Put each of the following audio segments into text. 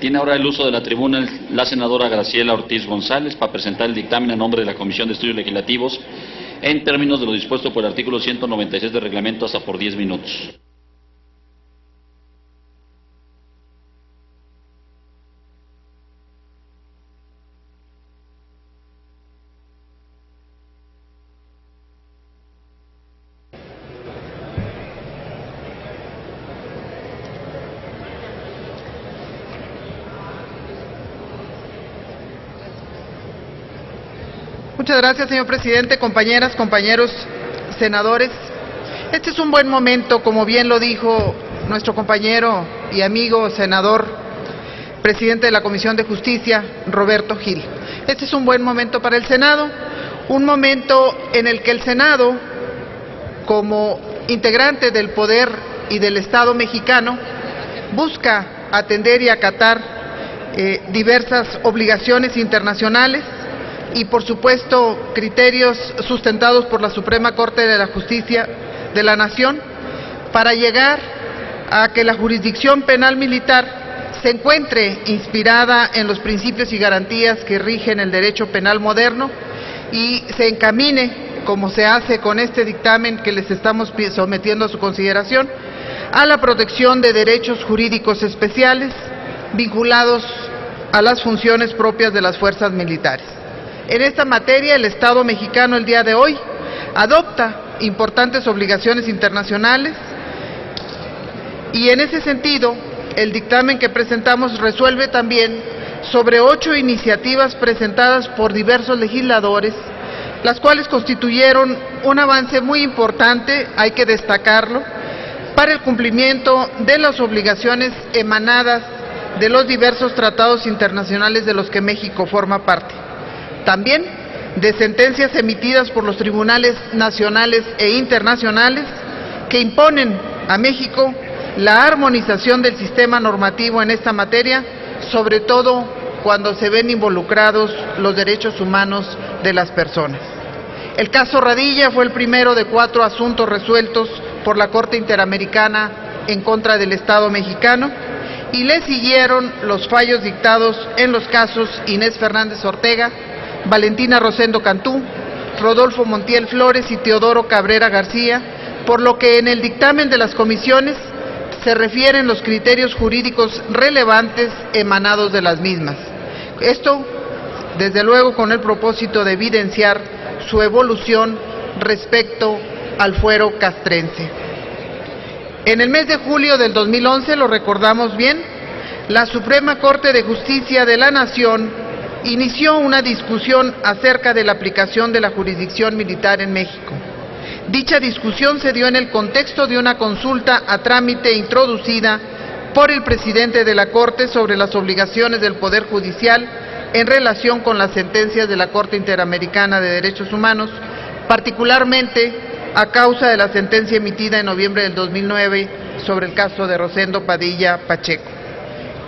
Tiene ahora el uso de la tribuna la senadora Graciela Ortiz González para presentar el dictamen en nombre de la Comisión de Estudios Legislativos en términos de lo dispuesto por el artículo 196 del reglamento hasta por 10 minutos. Muchas gracias, señor presidente, compañeras, compañeros senadores. Este es un buen momento, como bien lo dijo nuestro compañero y amigo senador, presidente de la Comisión de Justicia, Roberto Gil. Este es un buen momento para el Senado, un momento en el que el Senado, como integrante del poder y del Estado mexicano, busca atender y acatar diversas obligaciones internacionales y, por supuesto, criterios sustentados por la Suprema Corte de la Justicia de la Nación para llegar a que la jurisdicción penal militar se encuentre inspirada en los principios y garantías que rigen el derecho penal moderno y se encamine, como se hace con este dictamen que les estamos sometiendo a su consideración, a la protección de derechos jurídicos especiales vinculados a las funciones propias de las fuerzas militares. En esta materia, el Estado mexicano el día de hoy adopta importantes obligaciones internacionales y en ese sentido, el dictamen que presentamos resuelve también sobre 8 iniciativas presentadas por diversos legisladores, las cuales constituyeron un avance muy importante, hay que destacarlo, para el cumplimiento de las obligaciones emanadas de los diversos tratados internacionales de los que México forma parte. También de sentencias emitidas por los tribunales nacionales e internacionales que imponen a México la armonización del sistema normativo en esta materia, sobre todo cuando se ven involucrados los derechos humanos de las personas. El caso Radilla fue el primero de 4 asuntos resueltos por la Corte Interamericana en contra del Estado mexicano y le siguieron los fallos dictados en los casos Inés Fernández Ortega, Valentina Rosendo Cantú, Rodolfo Montiel Flores y Teodoro Cabrera García, por lo que en el dictamen de las comisiones se refieren los criterios jurídicos relevantes emanados de las mismas. Esto, desde luego, con el propósito de evidenciar su evolución respecto al fuero castrense. En el mes de julio del 2011, lo recordamos bien, la Suprema Corte de Justicia de la Nación inició una discusión acerca de la aplicación de la jurisdicción militar en México. Dicha discusión se dio en el contexto de una consulta a trámite introducida por el presidente de la Corte sobre las obligaciones del Poder Judicial en relación con las sentencias de la Corte Interamericana de Derechos Humanos, particularmente a causa de la sentencia emitida en noviembre del 2009 sobre el caso de Rosendo Padilla Pacheco.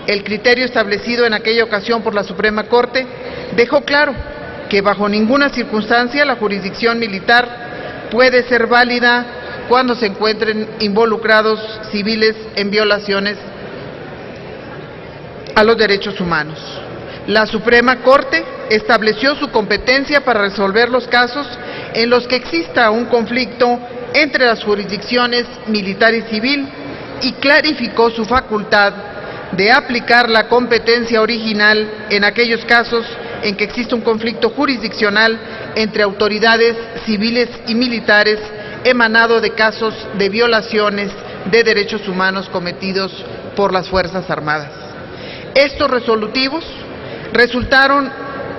El criterio establecido en aquella ocasión por la Suprema Corte dejó claro que bajo ninguna circunstancia la jurisdicción militar puede ser válida cuando se encuentren involucrados civiles en violaciones a los derechos humanos. La Suprema Corte estableció su competencia para resolver los casos en los que exista un conflicto entre las jurisdicciones militar y civil y clarificó su facultad de aplicar la competencia original en aquellos casos en que existe un conflicto jurisdiccional entre autoridades civiles y militares emanado de casos de violaciones de derechos humanos cometidos por las Fuerzas Armadas. Estos resolutivos resultaron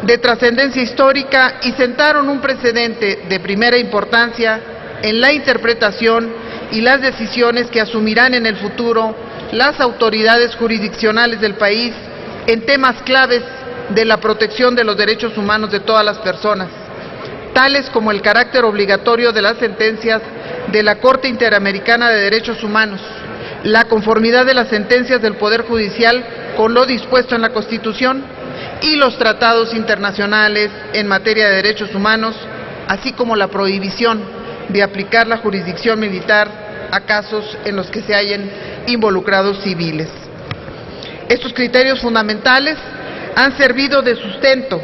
de trascendencia histórica y sentaron un precedente de primera importancia en la interpretación y las decisiones que asumirán en el futuro las autoridades jurisdiccionales del país en temas claves de la protección de los derechos humanos de todas las personas, tales como el carácter obligatorio de las sentencias de la Corte Interamericana de Derechos Humanos, la conformidad de las sentencias del Poder Judicial con lo dispuesto en la Constitución y los tratados internacionales en materia de derechos humanos, así como la prohibición de aplicar la jurisdicción militar a casos en los que se hayan involucrados civiles. Estos criterios fundamentales han servido de sustento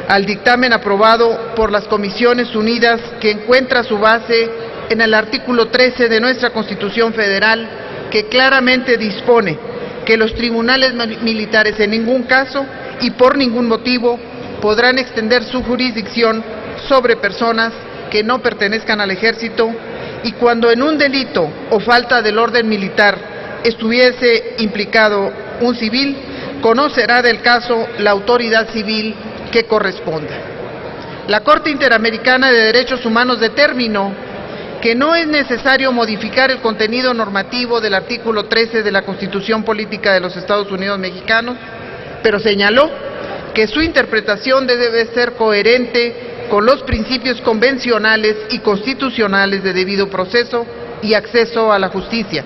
al dictamen aprobado por las Comisiones Unidas, que encuentra su base en el artículo 13 de nuestra Constitución Federal, que claramente dispone que los tribunales militares en ningún caso y por ningún motivo podrán extender su jurisdicción sobre personas que no pertenezcan al ejército, y cuando en un delito o falta del orden militar estuviese implicado un civil, conocerá del caso la autoridad civil que corresponda. La Corte Interamericana de Derechos Humanos determinó que no es necesario modificar el contenido normativo del artículo 13 de la Constitución Política de los Estados Unidos Mexicanos, pero señaló que su interpretación debe ser coherente con los principios convencionales y constitucionales de debido proceso y acceso a la justicia,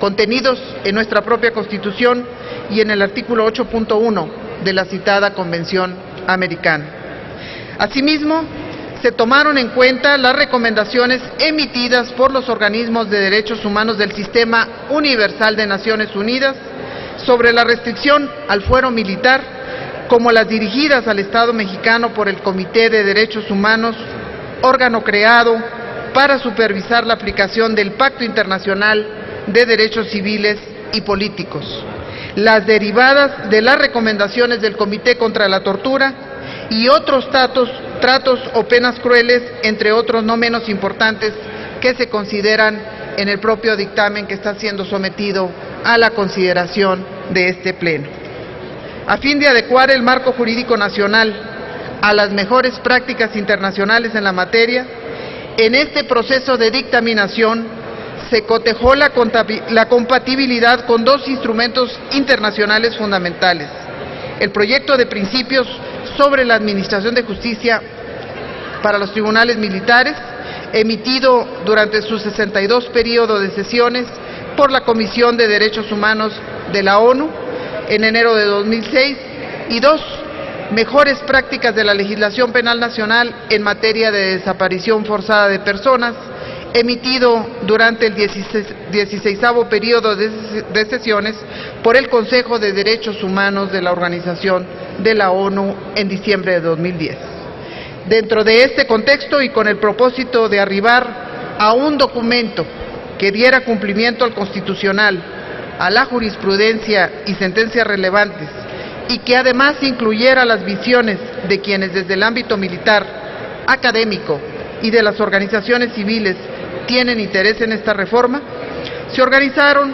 contenidos en nuestra propia Constitución y en el artículo 8.1 de la citada Convención Americana. Asimismo, se tomaron en cuenta las recomendaciones emitidas por los organismos de derechos humanos del Sistema Universal de Naciones Unidas sobre la restricción al fuero militar, como las dirigidas al Estado mexicano por el Comité de Derechos Humanos, órgano creado para supervisar la aplicación del Pacto Internacional de Derechos Civiles y Políticos, las derivadas de las recomendaciones del Comité contra la Tortura y otros tratos o penas crueles, entre otros no menos importantes, que se consideran en el propio dictamen que está siendo sometido a la consideración de este Pleno. A fin de adecuar el marco jurídico nacional a las mejores prácticas internacionales en la materia, en este proceso de dictaminación se cotejó la compatibilidad con dos instrumentos internacionales fundamentales: el proyecto de principios sobre la administración de justicia para los tribunales militares, emitido durante su 62 periodo de sesiones por la Comisión de Derechos Humanos de la ONU en enero de 2006, y dos, mejores prácticas de la legislación penal nacional en materia de desaparición forzada de personas, emitido durante el 16º periodo de sesiones por el Consejo de Derechos Humanos de la Organización de la ONU en diciembre de 2010. Dentro de este contexto y con el propósito de arribar a un documento que diera cumplimiento al constitucional, a la jurisprudencia y sentencias relevantes, y que además incluyera las visiones de quienes desde el ámbito militar, académico y de las organizaciones civiles tienen interés en esta reforma, se organizaron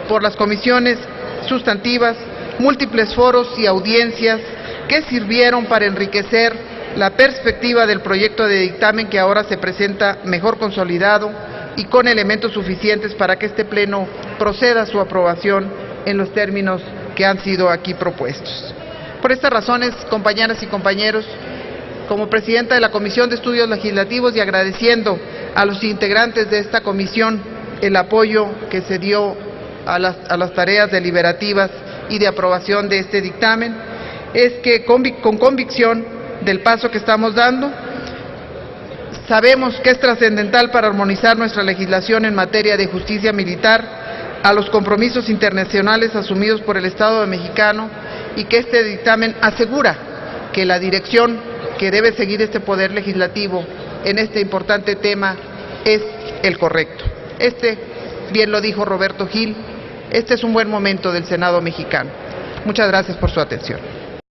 por las comisiones sustantivas múltiples foros y audiencias que sirvieron para enriquecer la perspectiva del proyecto de dictamen, que ahora se presenta mejor consolidado y con elementos suficientes para que este Pleno proceda a su aprobación en los términos que han sido aquí propuestos. Por estas razones, compañeras y compañeros, como presidenta de la Comisión de Estudios Legislativos y agradeciendo a los integrantes de esta comisión el apoyo que se dio a las tareas deliberativas y de aprobación de este dictamen, es que con convicción del paso que estamos dando, sabemos que es trascendental para armonizar nuestra legislación en materia de justicia militar a los compromisos internacionales asumidos por el Estado mexicano, y que este dictamen asegura que la dirección que debe seguir este Poder Legislativo en este importante tema es el correcto. Bien lo dijo Roberto Gil, este es un buen momento del Senado mexicano. Muchas gracias por su atención.